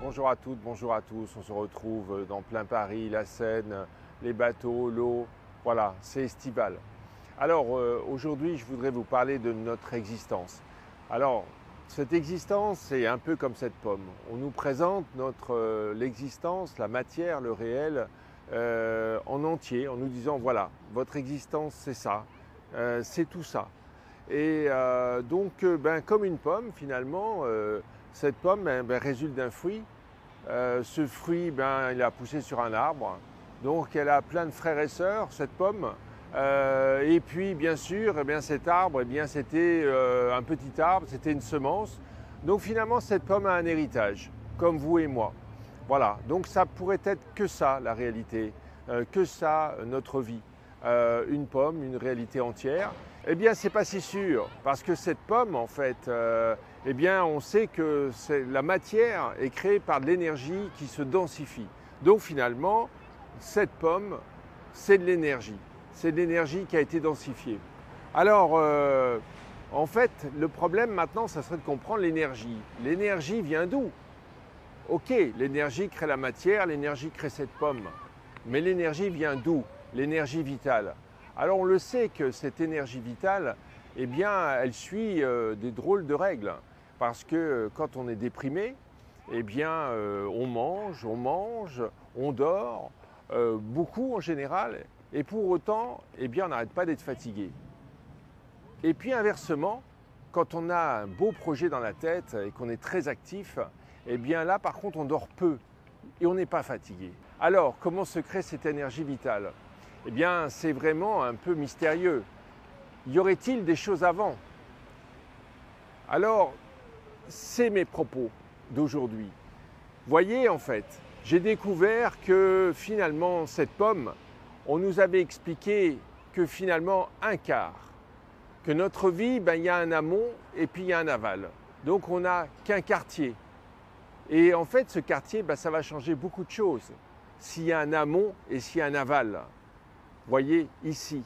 Bonjour à toutes, bonjour à tous. On se retrouve dans plein Paris, la Seine, les bateaux, l'eau. Voilà, c'est estival. Alors aujourd'hui, je voudrais vous parler de notre existence. Alors, cette existence, c'est un peu comme cette pomme. On nous présente l'existence, la matière, le réel en entier, en nous disant voilà, votre existence, c'est ça, c'est tout ça. Et comme une pomme, finalement, cette pomme résulte d'un fruit. Ce fruit, il a poussé sur un arbre. Donc, elle a plein de frères et sœurs, cette pomme. Et puis, bien sûr, cet arbre, c'était un petit arbre, c'était une semence. Donc, finalement, cette pomme a un héritage, comme vous et moi. Voilà. Donc, ça pourrait être que ça, la réalité, que ça, notre vie. Une pomme, une réalité entière. Eh bien, c'est pas si sûr, parce que cette pomme, en fait, on sait que la matière est créée par de l'énergie qui se densifie. Donc, finalement, cette pomme, c'est de l'énergie. C'est de l'énergie qui a été densifiée. Alors, en fait, le problème maintenant, ça serait de comprendre l'énergie. L'énergie vient d'où? Ok, l'énergie crée la matière, l'énergie crée cette pomme. Mais l'énergie vient d'où? L'énergie vitale. Alors on le sait que cette énergie vitale, elle suit des drôles de règles. Parce que quand on est déprimé, on mange, on dort, beaucoup en général, et pour autant, on n'arrête pas d'être fatigué. Et puis inversement, quand on a un beau projet dans la tête et qu'on est très actif, là par contre on dort peu et on n'est pas fatigué. Alors comment se crée cette énergie vitale? C'est vraiment un peu mystérieux. Y aurait-il des choses avant? Alors, c'est mes propos d'aujourd'hui. Voyez, en fait, j'ai découvert que finalement, cette pomme, on nous avait expliqué que finalement, un quart, que notre vie, il y a un amont et puis il y a un aval. Donc, on n'a qu'un quartier. Et en fait, ce quartier, ça va changer beaucoup de choses. S'il y a un amont et s'il y a un aval. Voyez ici.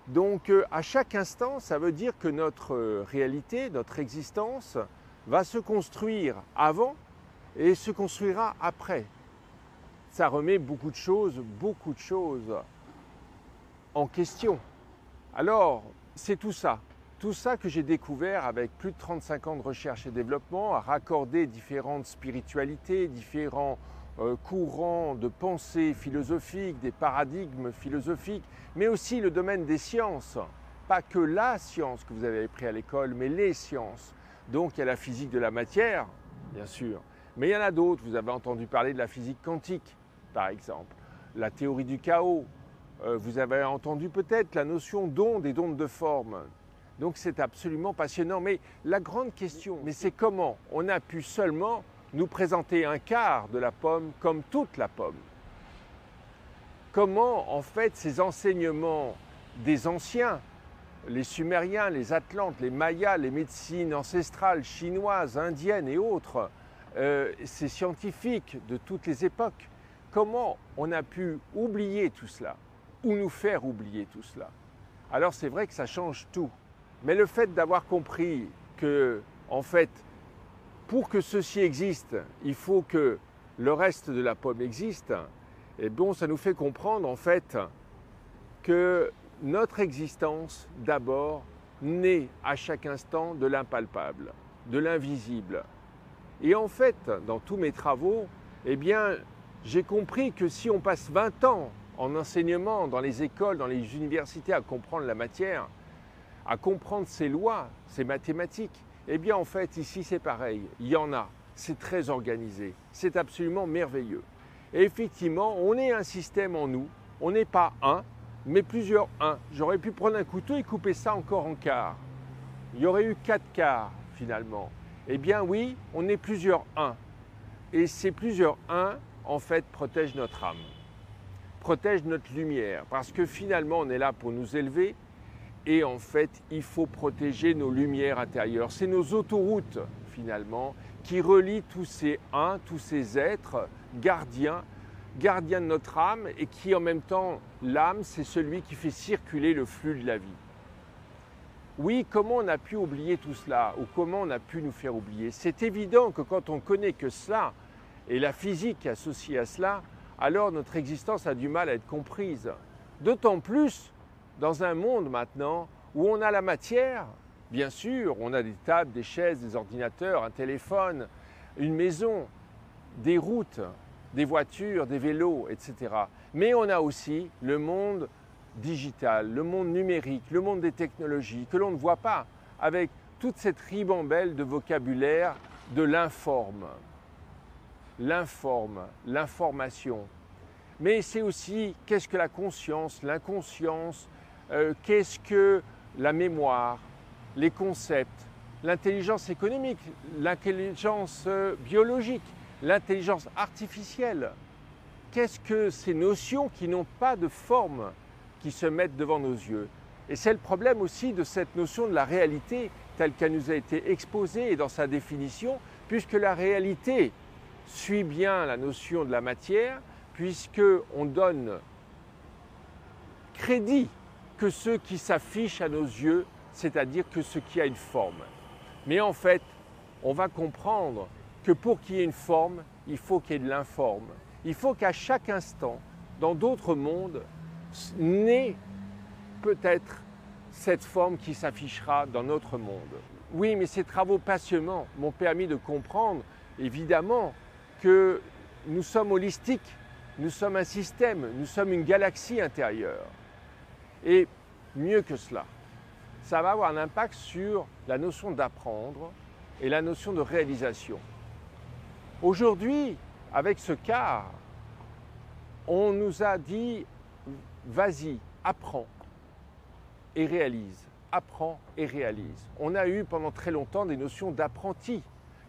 Donc à chaque instant, ça veut dire que notre réalité, notre existence va se construire avant et se construira après. Ça remet beaucoup de choses en question. Alors, c'est tout ça que j'ai découvert avec plus de 35 ans de recherche et développement, à raccorder différentes spiritualités, différents courants de pensée philosophique, des paradigmes philosophiques, mais aussi le domaine des sciences. Pas que la science que vous avez appris à l'école, mais les sciences. Donc il y a la physique de la matière, bien sûr, mais il y en a d'autres. Vous avez entendu parler de la physique quantique, par exemple, la théorie du chaos. Vous avez entendu peut-être la notion d'onde et d'onde de forme. Donc c'est absolument passionnant. Mais la grande question, c'est comment on a pu seulement nous présenter un quart de la pomme comme toute la pomme. Comment, en fait, ces enseignements des anciens, les Sumériens, les Atlantes, les Mayas, les médecines ancestrales chinoises, indiennes et autres, ces scientifiques de toutes les époques, comment on a pu oublier tout cela ou nous faire oublier tout cela? Alors c'est vrai que ça change tout. Mais le fait d'avoir compris que, en fait, pour que ceci existe, il faut que le reste de la pomme existe, ça nous fait comprendre en fait que notre existence, d'abord, naît à chaque instant de l'impalpable, de l'invisible. Et en fait, dans tous mes travaux, j'ai compris que si on passe 20 ans en enseignement dans les écoles, dans les universités à comprendre la matière, à comprendre ces lois, ces mathématiques, en fait, ici, c'est pareil. Il y en a. C'est très organisé. C'est absolument merveilleux. Et effectivement, on est un système en nous. On n'est pas un, mais plusieurs uns. J'aurais pu prendre un couteau et couper ça encore en quarts. Il y aurait eu 4 quarts, finalement. Oui, on est plusieurs uns. Et ces plusieurs uns, en fait, protègent notre âme. Protègent notre lumière. Parce que finalement, on est là pour nous élever. Et en fait, il faut protéger nos lumières intérieures. C'est nos autoroutes, finalement, qui relient tous ces uns, tous ces êtres gardiens de notre âme et qui, en même temps, l'âme, c'est celui qui fait circuler le flux de la vie. Oui, comment on a pu oublier tout cela ou comment on a pu nous faire oublier? C'est évident que quand on connaît que cela, et la physique associée à cela, alors notre existence a du mal à être comprise. D'autant plus dans un monde maintenant où on a la matière, bien sûr, on a des tables, des chaises, des ordinateurs, un téléphone, une maison, des routes, des voitures, des vélos, etc. Mais on a aussi le monde digital, le monde numérique, le monde des technologies que l'on ne voit pas, avec toute cette ribambelle de vocabulaire de l'informe, l'information. Mais c'est aussi qu'est-ce que la conscience, l'inconscience, qu'est-ce que la mémoire, les concepts, l'intelligence économique, l'intelligence biologique, l'intelligence artificielle. Qu'est-ce que ces notions qui n'ont pas de forme, qui se mettent devant nos yeux? Et c'est le problème aussi de cette notion de la réalité telle qu'elle nous a été exposée et dans sa définition, puisque la réalité suit bien la notion de la matière, puisqu'on donne crédit que ce qui s'affiche à nos yeux, c'est-à-dire que ce qui a une forme. Mais en fait, on va comprendre que pour qu'il y ait une forme, il faut qu'il y ait de l'informe. Il faut qu'à chaque instant, dans d'autres mondes, naît peut-être cette forme qui s'affichera dans notre monde. Oui, mais ces travaux passionnants m'ont permis de comprendre, évidemment, que nous sommes holistiques, nous sommes un système, nous sommes une galaxie intérieure. Et mieux que cela, ça va avoir un impact sur la notion d'apprendre et la notion de réalisation. Aujourd'hui, avec ce quart, on nous a dit « vas-y, apprends et réalise ». Apprends et réalise. On a eu pendant très longtemps des notions d'apprenti.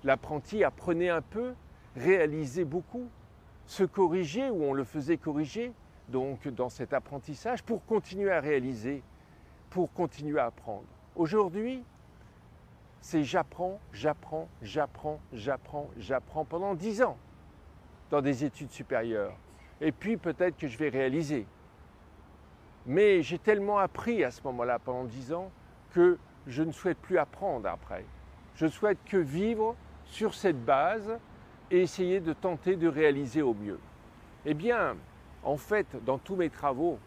L'apprenti apprenait un peu, réalisait beaucoup, se corrigeait ou on le faisait corriger, donc dans cet apprentissage, pour continuer à réaliser, pour continuer à apprendre. Aujourd'hui, c'est j'apprends pendant 10 ans dans des études supérieures. Et puis peut-être que je vais réaliser. Mais j'ai tellement appris à ce moment-là pendant 10 ans que je ne souhaite plus apprendre après. Je ne souhaite que vivre sur cette base et essayer de tenter de réaliser au mieux. Eh bien, en fait, dans tous mes travaux,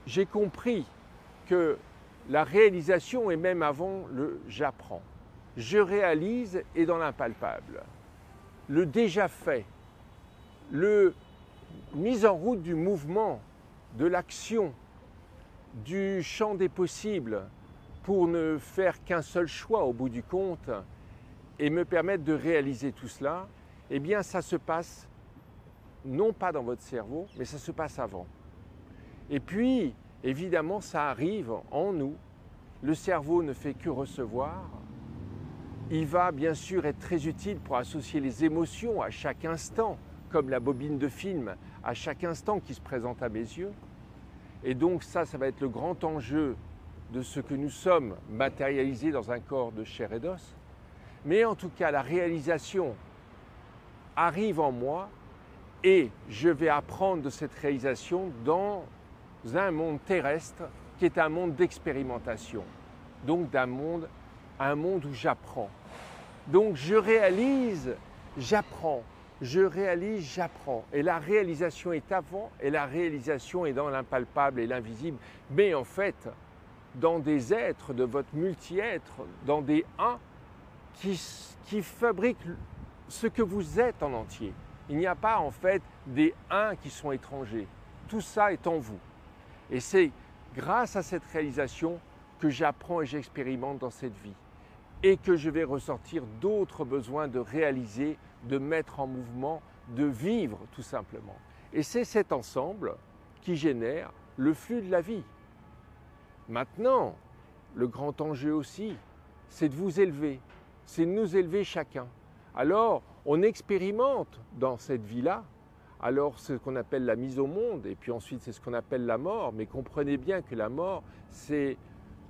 j'ai compris que la réalisation est même avant le « j'apprends ». Je réalise est dans l'impalpable. Le déjà fait, le mise en route du mouvement, de l'action, du champ des possibles pour ne faire qu'un seul choix au bout du compte et me permettre de réaliser tout cela, eh bien ça se passe non pas dans votre cerveau, mais ça se passe avant. Et puis, évidemment, ça arrive en nous. Le cerveau ne fait que recevoir. Il va bien sûr être très utile pour associer les émotions à chaque instant, comme la bobine de film, à chaque instant qui se présente à mes yeux. Et donc ça va être le grand enjeu de ce que nous sommes matérialisés dans un corps de chair et d'os. Mais en tout cas, la réalisation arrive en moi et je vais apprendre de cette réalisation dans un monde terrestre qui est un monde d'expérimentation. Donc un monde où j'apprends. Donc je réalise, j'apprends. Je réalise, j'apprends. Et la réalisation est avant et la réalisation est dans l'impalpable et l'invisible. Mais en fait, dans des êtres de votre multi-être, dans des uns qui fabriquent ce que vous êtes en entier. Il n'y a pas en fait des uns qui sont étrangers. Tout ça est en vous. Et c'est grâce à cette réalisation que j'apprends et j'expérimente dans cette vie. Et que je vais ressortir d'autres besoins de réaliser, de mettre en mouvement, de vivre tout simplement. Et c'est cet ensemble qui génère le flux de la vie. Maintenant, le grand enjeu aussi, c'est de vous élever, c'est de nous élever chacun. Alors, on expérimente dans cette vie-là, alors c'est ce qu'on appelle la mise au monde, et puis ensuite c'est ce qu'on appelle la mort, mais comprenez bien que la mort, c'est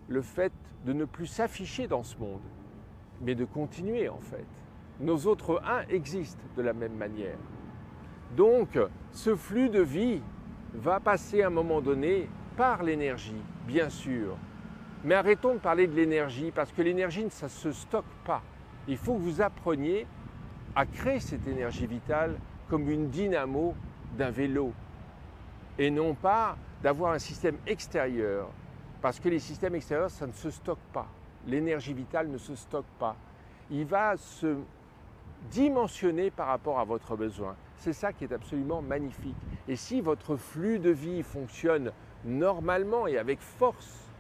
le fait de ne plus s'afficher dans ce monde, mais de continuer en fait. Nos autres uns existent de la même manière. Donc, ce flux de vie va passer à un moment donné par l'énergie, bien sûr. Mais arrêtons de parler de l'énergie, parce que l'énergie, ça ne se stocke pas. Il faut que vous appreniez à créer cette énergie vitale comme une dynamo d'un vélo et non pas d'avoir un système extérieur. Parce que les systèmes extérieurs, ça ne se stocke pas. L'énergie vitale ne se stocke pas. Il va se dimensionner par rapport à votre besoin. C'est ça qui est absolument magnifique. Et si votre flux de vie fonctionne normalement et avec force,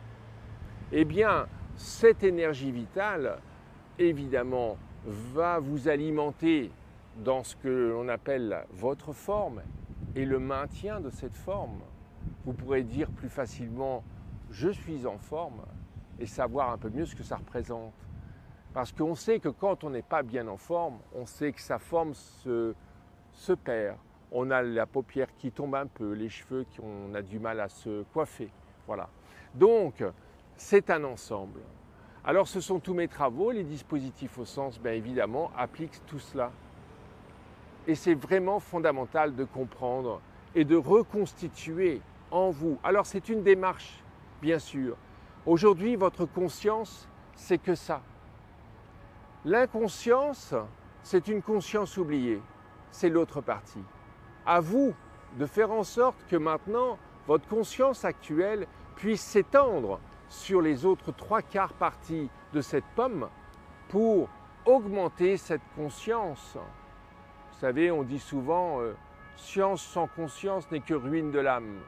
eh bien, cette énergie vitale, évidemment, va vous alimenter dans ce que l'on appelle votre forme et le maintien de cette forme. Vous pourrez dire plus facilement « je suis en forme » et savoir un peu mieux ce que ça représente. Parce qu'on sait que quand on n'est pas bien en forme, on sait que sa forme se perd. On a la paupière qui tombe un peu, les cheveux on a du mal à se coiffer. Voilà. Donc, c'est un ensemble. Alors, ce sont tous mes travaux, les dispositifs au sens, bien évidemment, appliquent tout cela. Et c'est vraiment fondamental de comprendre et de reconstituer en vous. Alors, c'est une démarche, bien sûr. Aujourd'hui, votre conscience, c'est que ça. L'inconscience, c'est une conscience oubliée. C'est l'autre partie. À vous de faire en sorte que maintenant, votre conscience actuelle puisse s'étendre sur les autres 3/4 parties de cette pomme pour augmenter cette conscience. Vous savez, on dit souvent « science sans conscience n'est que ruine de l'âme ».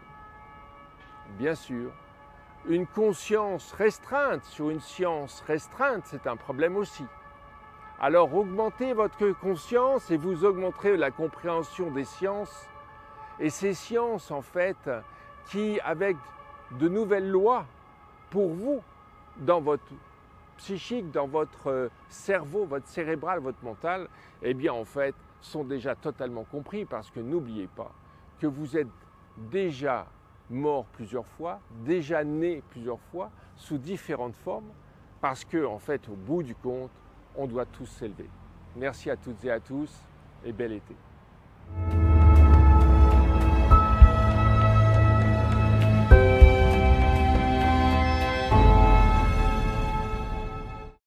Bien sûr, une conscience restreinte sur une science restreinte, c'est un problème aussi. Alors augmentez votre conscience et vous augmenterez la compréhension des sciences. Et ces sciences, en fait, qui, avec de nouvelles lois pour vous, dans votre psychique, dans votre cerveau, votre cérébral, votre mental, eh bien, en fait, sont déjà totalement compris parce que n'oubliez pas que vous êtes déjà mort plusieurs fois, déjà né plusieurs fois, sous différentes formes, parce que, en fait, au bout du compte, on doit tous s'élever. Merci à toutes et à tous et bel été.